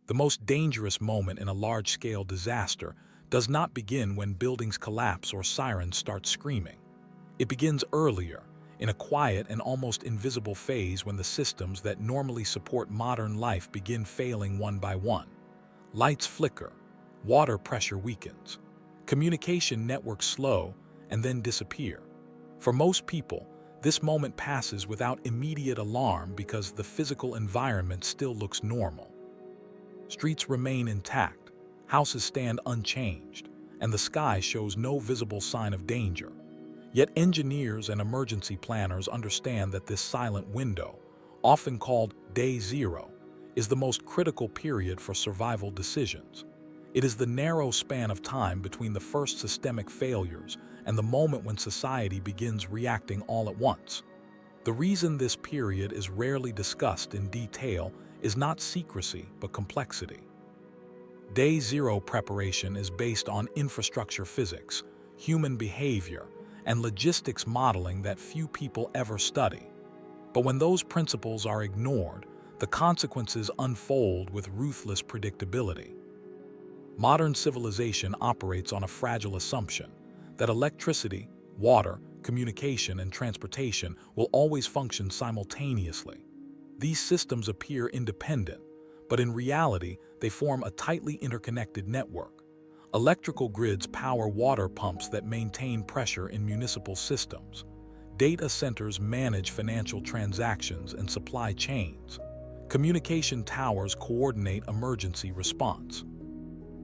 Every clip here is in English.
The most dangerous moment in a large-scale disaster does not begin when buildings collapse or sirens start screaming. It begins earlier, in a quiet and almost invisible phase when the systems that normally support modern life begin failing one by one. Lights flicker, water pressure weakens, communication networks slow and then disappear. For most people, this moment passes without immediate alarm because the physical environment still looks normal. Streets remain intact, houses stand unchanged, and the sky shows no visible sign of danger. Yet engineers and emergency planners understand that this silent window, often called Day Zero, is the most critical period for survival decisions. It is the narrow span of time between the first systemic failures and the moment when society begins reacting all at once. The reason this period is rarely discussed in detail is not secrecy but complexity. Day Zero preparation is based on infrastructure physics, human behavior, and logistics modeling that few people ever study. But when those principles are ignored, the consequences unfold with ruthless predictability. Modern civilization operates on a fragile assumption that electricity, water, communication, and transportation will always function simultaneously. These systems appear independent, but in reality, they form a tightly interconnected network. Electrical grids power water pumps that maintain pressure in municipal systems. Data centers manage financial transactions and supply chains. Communication towers coordinate emergency response.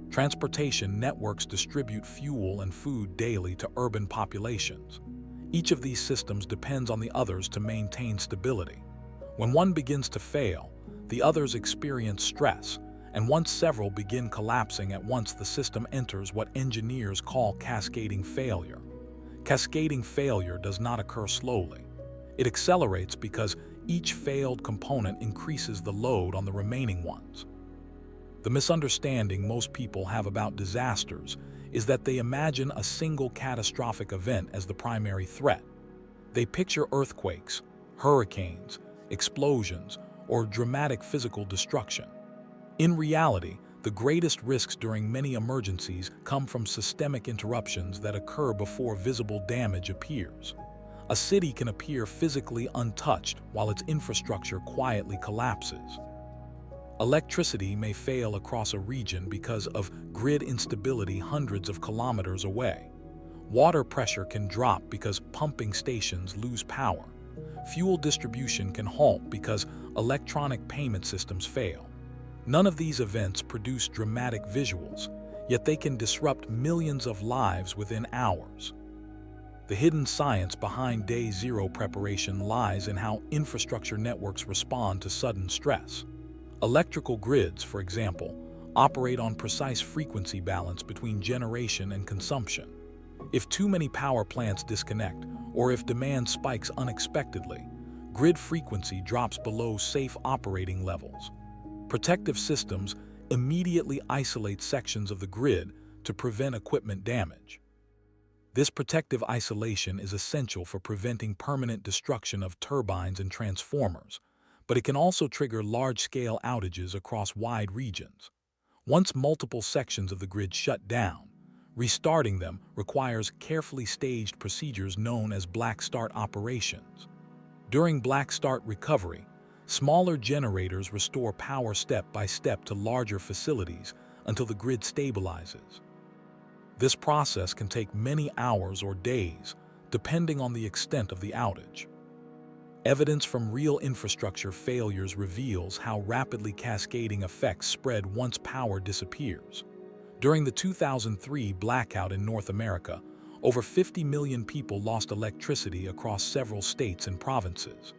Transportation networks distribute fuel and food daily to urban populations. Each of these systems depends on the others to maintain stability. When one begins to fail, the others experience stress, and once several begin collapsing at once, the system enters what engineers call cascading failure. Cascading failure does not occur slowly. It accelerates because each failed component increases the load on the remaining ones. The misunderstanding most people have about disasters is that they imagine a single catastrophic event as the primary threat. They picture earthquakes, hurricanes, explosions, or dramatic physical destruction. In reality, the greatest risks during many emergencies come from systemic interruptions that occur before visible damage appears. A city can appear physically untouched while its infrastructure quietly collapses. Electricity may fail across a region because of grid instability hundreds of kilometers away. Water pressure can drop because pumping stations lose power. Fuel distribution can halt because electronic payment systems fail. None of these events produce dramatic visuals, yet they can disrupt millions of lives within hours. The hidden science behind Day Zero preparation lies in how infrastructure networks respond to sudden stress. Electrical grids, for example, operate on precise frequency balance between generation and consumption. If too many power plants disconnect, or if demand spikes unexpectedly, grid frequency drops below safe operating levels. Protective systems immediately isolate sections of the grid to prevent equipment damage. This protective isolation is essential for preventing permanent destruction of turbines and transformers, but it can also trigger large-scale outages across wide regions. Once multiple sections of the grid shut down, restarting them requires carefully staged procedures known as black start operations. During black start recovery, smaller generators restore power step by step to larger facilities until the grid stabilizes. This process can take many hours or days, depending on the extent of the outage. Evidence from real infrastructure failures reveals how rapidly cascading effects spread once power disappears. During the 2003 blackout in North America, over 50 million people lost electricity across several states and provinces.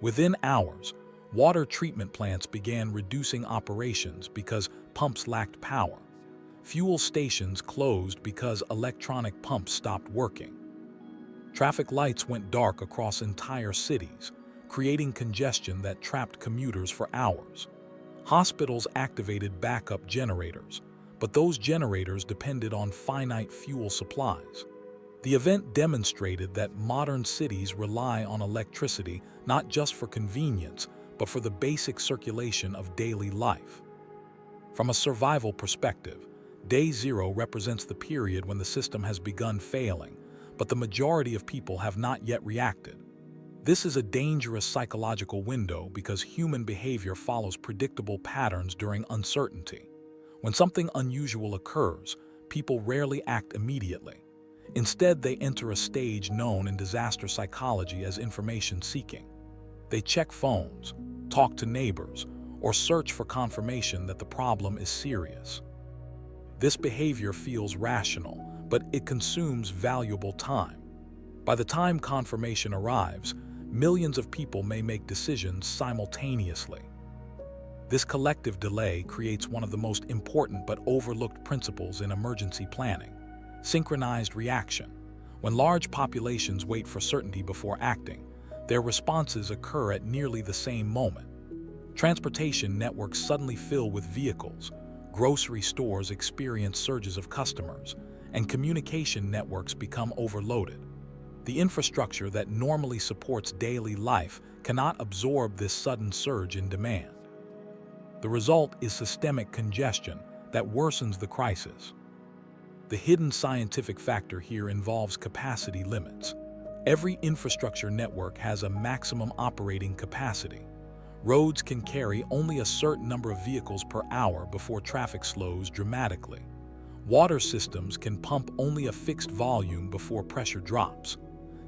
Within hours, water treatment plants began reducing operations because pumps lacked power. Fuel stations closed because electronic pumps stopped working. Traffic lights went dark across entire cities, creating congestion that trapped commuters for hours. Hospitals activated backup generators, but those generators depended on finite fuel supplies. The event demonstrated that modern cities rely on electricity not just for convenience, but for the basic circulation of daily life. From a survival perspective, day zero represents the period when the system has begun failing, but the majority of people have not yet reacted. This is a dangerous psychological window because human behavior follows predictable patterns during uncertainty. When something unusual occurs, people rarely act immediately. Instead, they enter a stage known in disaster psychology as information seeking. They check phones, talk to neighbors, or search for confirmation that the problem is serious. This behavior feels rational, but it consumes valuable time. By the time confirmation arrives, millions of people may make decisions simultaneously. This collective delay creates one of the most important but overlooked principles in emergency planning: synchronized reaction. When large populations wait for certainty before acting, their responses occur at nearly the same moment. Transportation networks suddenly fill with vehicles, grocery stores experience surges of customers, and communication networks become overloaded. The infrastructure that normally supports daily life cannot absorb this sudden surge in demand. The result is systemic congestion that worsens the crisis. The hidden scientific factor here involves capacity limits. Every infrastructure network has a maximum operating capacity. Roads can carry only a certain number of vehicles per hour before traffic slows dramatically. Water systems can pump only a fixed volume before pressure drops.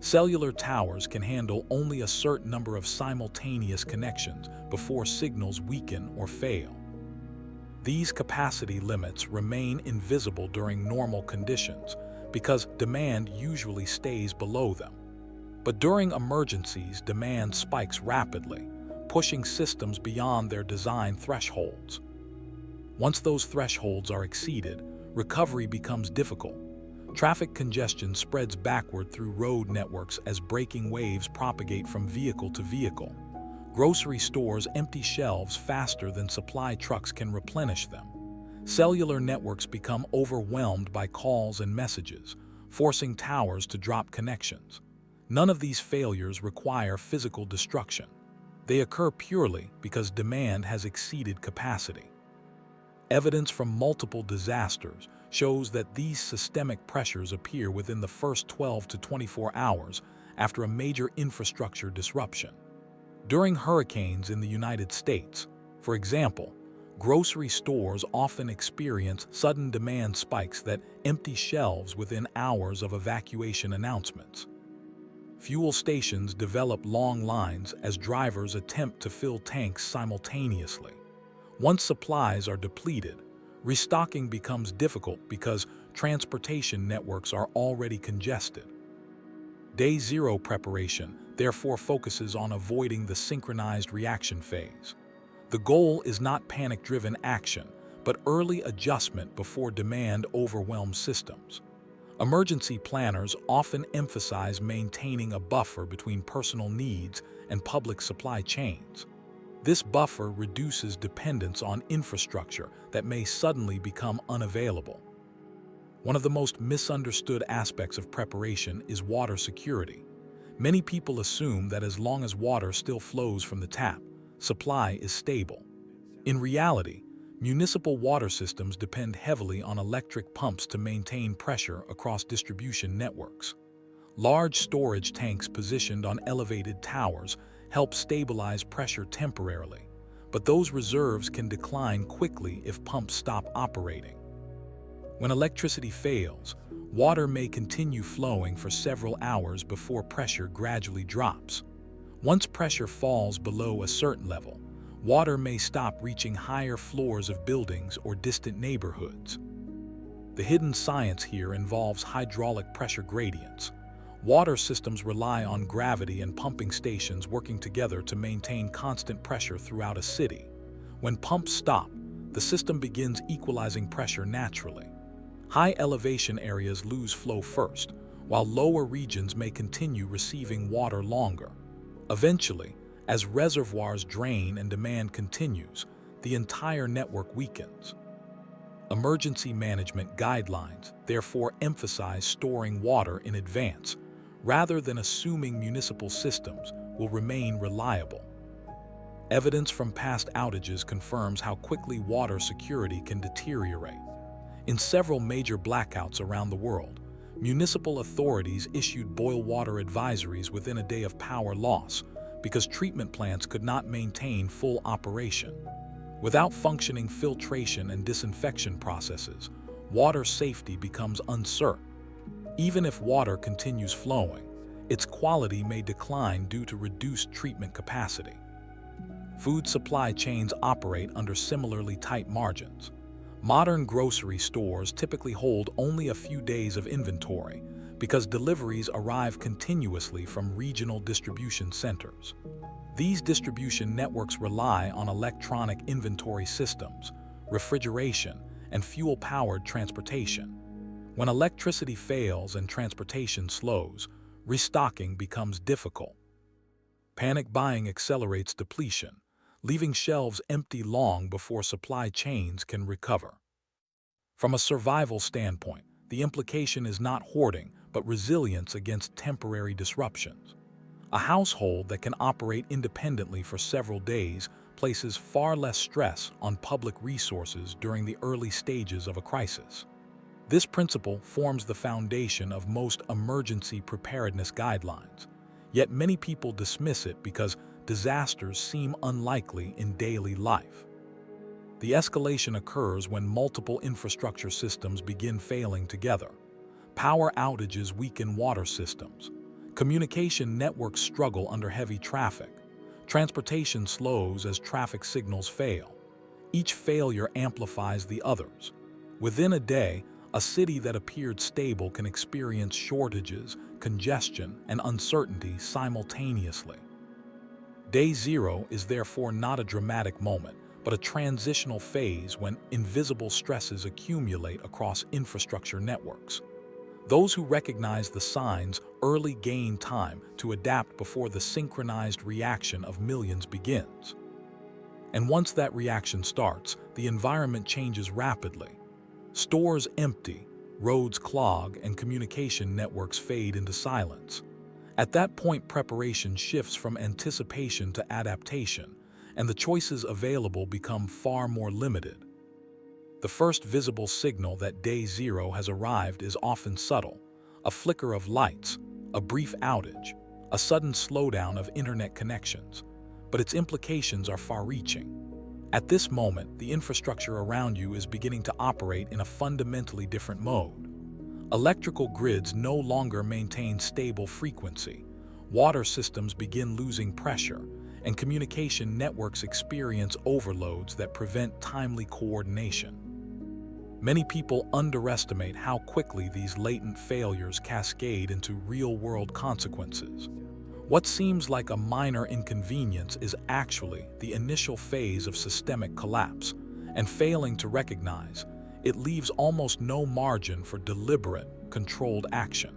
Cellular towers can handle only a certain number of simultaneous connections before signals weaken or fail. These capacity limits remain invisible during normal conditions because demand usually stays below them. But during emergencies, demand spikes rapidly, pushing systems beyond their design thresholds. Once those thresholds are exceeded, recovery becomes difficult. Traffic congestion spreads backward through road networks as braking waves propagate from vehicle to vehicle. Grocery stores empty shelves faster than supply trucks can replenish them. Cellular networks become overwhelmed by calls and messages, forcing towers to drop connections. None of these failures require physical destruction. They occur purely because demand has exceeded capacity. Evidence from multiple disasters shows that these systemic pressures appear within the first 12 to 24 hours after a major infrastructure disruption. During hurricanes in the United States, for example, grocery stores often experience sudden demand spikes that empty shelves within hours of evacuation announcements. Fuel stations develop long lines as drivers attempt to fill tanks simultaneously. Once supplies are depleted, restocking becomes difficult because transportation networks are already congested. Day zero preparation therefore focuses on avoiding the synchronized reaction phase. The goal is not panic-driven action, but early adjustment before demand overwhelms systems. Emergency planners often emphasize maintaining a buffer between personal needs and public supply chains. This buffer reduces dependence on infrastructure that may suddenly become unavailable. One of the most misunderstood aspects of preparation is water security. Many people assume that as long as water still flows from the tap, supply is stable. In reality, municipal water systems depend heavily on electric pumps to maintain pressure across distribution networks. Large storage tanks positioned on elevated towers help stabilize pressure temporarily, but those reserves can decline quickly if pumps stop operating. When electricity fails, water may continue flowing for several hours before pressure gradually drops. Once pressure falls below a certain level, water may stop reaching higher floors of buildings or distant neighborhoods. The hidden science here involves hydraulic pressure gradients. Water systems rely on gravity and pumping stations working together to maintain constant pressure throughout a city. When pumps stop, the system begins equalizing pressure naturally. High elevation areas lose flow first, while lower regions may continue receiving water longer. Eventually, as reservoirs drain and demand continues, the entire network weakens. Emergency management guidelines therefore emphasize storing water in advance, rather than assuming municipal systems will remain reliable. Evidence from past outages confirms how quickly water security can deteriorate. In several major blackouts around the world, municipal authorities issued boil water advisories within a day of power loss because treatment plants could not maintain full operation. Without functioning filtration and disinfection processes, water safety becomes uncertain. Even if water continues flowing, its quality may decline due to reduced treatment capacity. Food supply chains operate under similarly tight margins. Modern grocery stores typically hold only a few days of inventory because deliveries arrive continuously from regional distribution centers. These distribution networks rely on electronic inventory systems, refrigeration, and fuel-powered transportation. When electricity fails and transportation slows, restocking becomes difficult. Panic buying accelerates depletion, leaving shelves empty long before supply chains can recover. From a survival standpoint, the implication is not hoarding, but resilience against temporary disruptions. A household that can operate independently for several days places far less stress on public resources during the early stages of a crisis. This principle forms the foundation of most emergency preparedness guidelines, yet many people dismiss it because disasters seem unlikely in daily life. The escalation occurs when multiple infrastructure systems begin failing together. Power outages weaken water systems. Communication networks struggle under heavy traffic. Transportation slows as traffic signals fail. Each failure amplifies the others. Within a day, a city that appeared stable can experience shortages, congestion, and uncertainty simultaneously. Day zero is therefore not a dramatic moment, but a transitional phase when invisible stresses accumulate across infrastructure networks. Those who recognize the signs early gain time to adapt before the synchronized reaction of millions begins. And once that reaction starts, the environment changes rapidly. Stores empty, roads clog, and communication networks fade into silence. At that point, preparation shifts from anticipation to adaptation, and the choices available become far more limited. The first visible signal that day zero has arrived is often subtle: a flicker of lights, a brief outage, a sudden slowdown of internet connections. But its implications are far-reaching. At this moment, the infrastructure around you is beginning to operate in a fundamentally different mode. Electrical grids no longer maintain stable frequency. Water systems begin losing pressure, and communication networks experience overloads that prevent timely coordination. Many people underestimate how quickly these latent failures cascade into real-world consequences. What seems like a minor inconvenience is actually the initial phase of systemic collapse, and failing to recognize, it leaves almost no margin for deliberate, controlled action.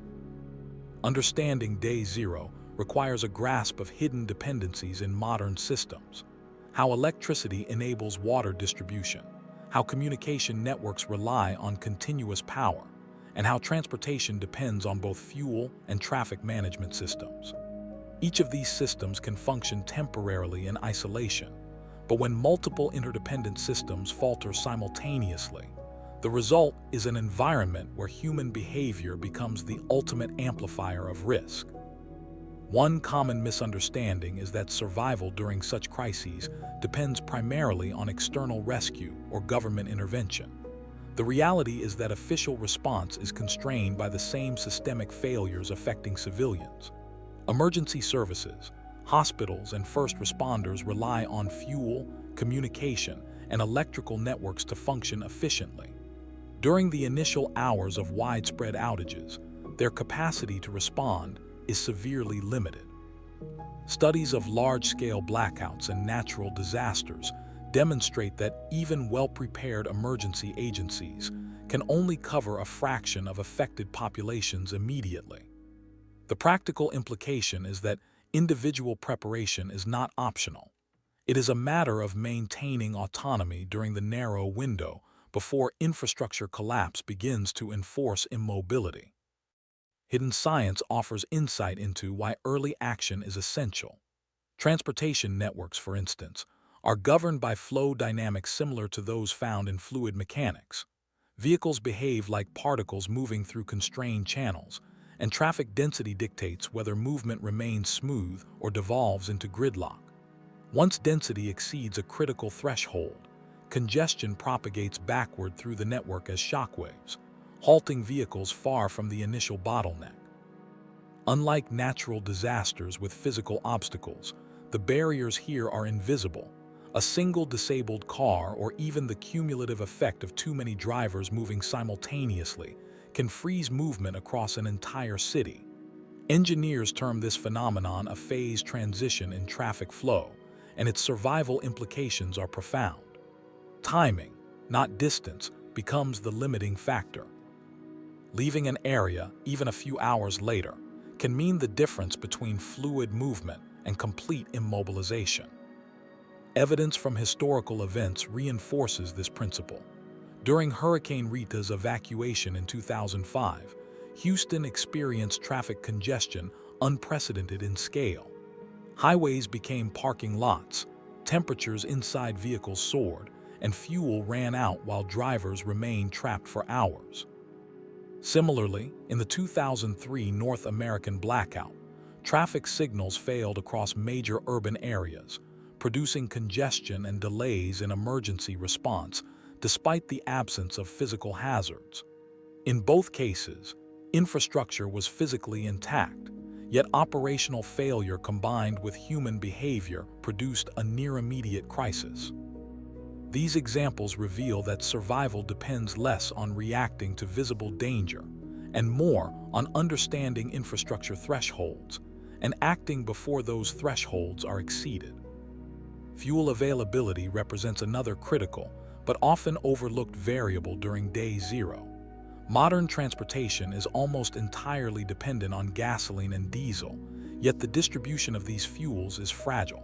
Understanding day zero requires a grasp of hidden dependencies in modern systems: how electricity enables water distribution, how communication networks rely on continuous power, and how transportation depends on both fuel and traffic management systems. Each of these systems can function temporarily in isolation, but when multiple interdependent systems falter simultaneously, the result is an environment where human behavior becomes the ultimate amplifier of risk. One common misunderstanding is that survival during such crises depends primarily on external rescue or government intervention. The reality is that official response is constrained by the same systemic failures affecting civilians. Emergency services, hospitals, and first responders rely on fuel, communication, and electrical networks to function efficiently. During the initial hours of widespread outages, their capacity to respond is severely limited. Studies of large-scale blackouts and natural disasters demonstrate that even well-prepared emergency agencies can only cover a fraction of affected populations immediately. The practical implication is that individual preparation is not optional. It is a matter of maintaining autonomy during the narrow window before infrastructure collapse begins to enforce immobility. Hidden Science offers insight into why early action is essential. Transportation networks, for instance, are governed by flow dynamics similar to those found in fluid mechanics. Vehicles behave like particles moving through constrained channels, and traffic density dictates whether movement remains smooth or devolves into gridlock. Once density exceeds a critical threshold, congestion propagates backward through the network as shockwaves, halting vehicles far from the initial bottleneck. Unlike natural disasters with physical obstacles, the barriers here are invisible. A single disabled car or even the cumulative effect of too many drivers moving simultaneously can freeze movement across an entire city. Engineers term this phenomenon a phase transition in traffic flow, and its survival implications are profound. Timing, not distance, becomes the limiting factor. Leaving an area, even a few hours later, can mean the difference between fluid movement and complete immobilization. Evidence from historical events reinforces this principle. During Hurricane Rita's evacuation in 2005, Houston experienced traffic congestion unprecedented in scale. Highways became parking lots, temperatures inside vehicles soared, and fuel ran out while drivers remained trapped for hours. Similarly, in the 2003 North American blackout, traffic signals failed across major urban areas, producing congestion and delays in emergency response despite the absence of physical hazards. In both cases, infrastructure was physically intact, yet operational failure combined with human behavior produced a near-immediate crisis. These examples reveal that survival depends less on reacting to visible danger and more on understanding infrastructure thresholds and acting before those thresholds are exceeded. Fuel availability represents another critical but often overlooked variable during day zero. Modern transportation is almost entirely dependent on gasoline and diesel, yet the distribution of these fuels is fragile.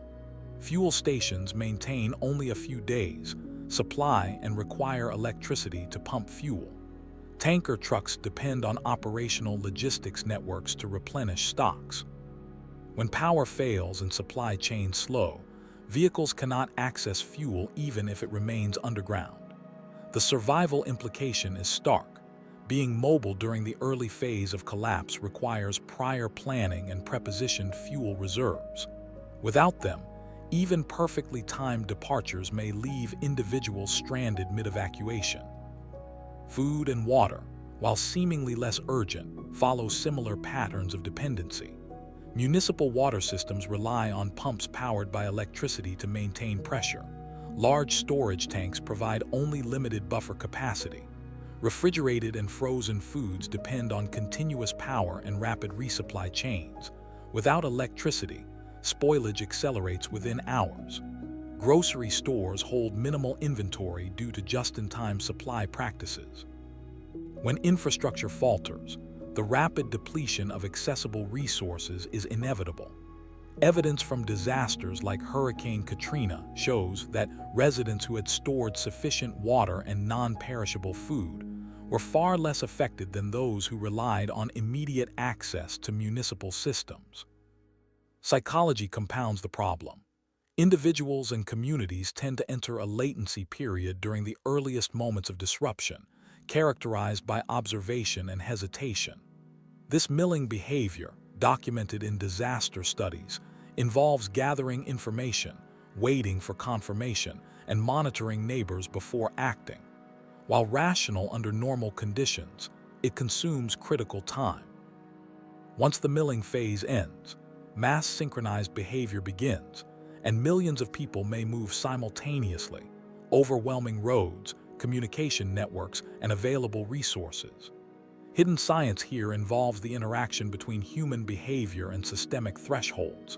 Fuel stations maintain only a few days' supply and require electricity to pump fuel. Tanker trucks depend on operational logistics networks to replenish stocks. When power fails and supply chains slow, vehicles cannot access fuel even if it remains underground. The survival implication is stark. Being mobile during the early phase of collapse requires prior planning and prepositioned fuel reserves. Without them, even perfectly timed departures may leave individuals stranded mid-evacuation. Food and water, while seemingly less urgent, follow similar patterns of dependency. Municipal water systems rely on pumps powered by electricity to maintain pressure. Large storage tanks provide only limited buffer capacity. Refrigerated and frozen foods depend on continuous power and rapid resupply chains. Without electricity, spoilage accelerates within hours. Grocery stores hold minimal inventory due to just-in-time supply practices. When infrastructure falters, the rapid depletion of accessible resources is inevitable. Evidence from disasters like Hurricane Katrina shows that residents who had stored sufficient water and non-perishable food were far less affected than those who relied on immediate access to municipal systems. Psychology compounds the problem. Individuals and communities tend to enter a latency period during the earliest moments of disruption, characterized by observation and hesitation. This milling behavior, documented in disaster studies, involves gathering information, waiting for confirmation, and monitoring neighbors before acting. While rational under normal conditions, it consumes critical time. Once the milling phase ends, mass synchronized behavior begins, and millions of people may move simultaneously, overwhelming roads, communication networks, and available resources. Hidden science here involves the interaction between human behavior and systemic thresholds.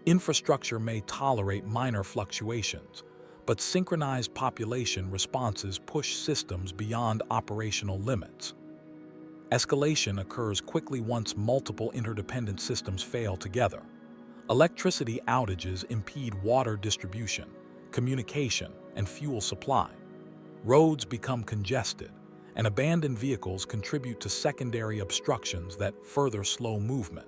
Infrastructure may tolerate minor fluctuations, but synchronized population responses push systems beyond operational limits. Escalation occurs quickly once multiple interdependent systems fail together. Electricity outages impede water distribution, communication, and fuel supply. Roads become congested, and abandoned vehicles contribute to secondary obstructions that further slow movement.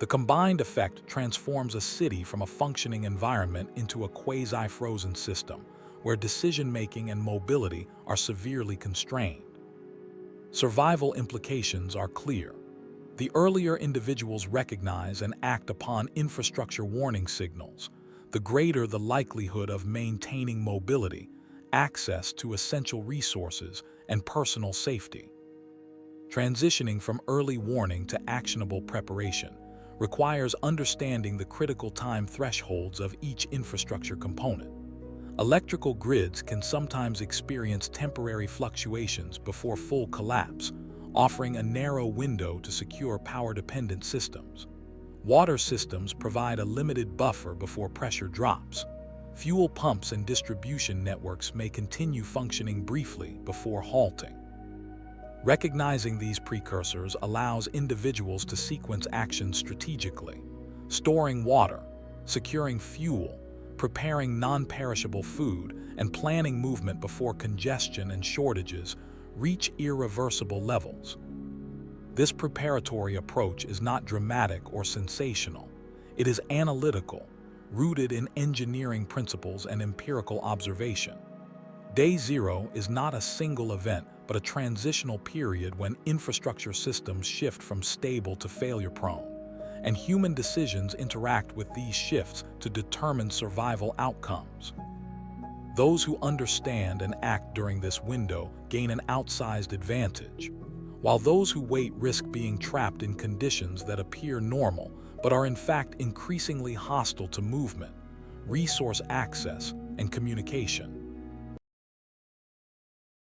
The combined effect transforms a city from a functioning environment into a quasi-frozen system, where decision-making and mobility are severely constrained. Survival implications are clear. The earlier individuals recognize and act upon infrastructure warning signals, the greater the likelihood of maintaining mobility, access to essential resources, and personal safety. Transitioning from early warning to actionable preparation requires understanding the critical time thresholds of each infrastructure component. Electrical grids can sometimes experience temporary fluctuations before full collapse, offering a narrow window to secure power-dependent systems. Water systems provide a limited buffer before pressure drops. Fuel pumps and distribution networks may continue functioning briefly before halting. Recognizing these precursors allows individuals to sequence actions strategically, storing water, securing fuel, preparing non-perishable food, and planning movement before congestion and shortages reach irreversible levels. This preparatory approach is not dramatic or sensational. It is analytical, rooted in engineering principles and empirical observation. Day zero is not a single event, but a transitional period when infrastructure systems shift from stable to failure-prone, and human decisions interact with these shifts to determine survival outcomes. Those who understand and act during this window gain an outsized advantage, while those who wait risk being trapped in conditions that appear normal but are in fact increasingly hostile to movement, resource access, and communication.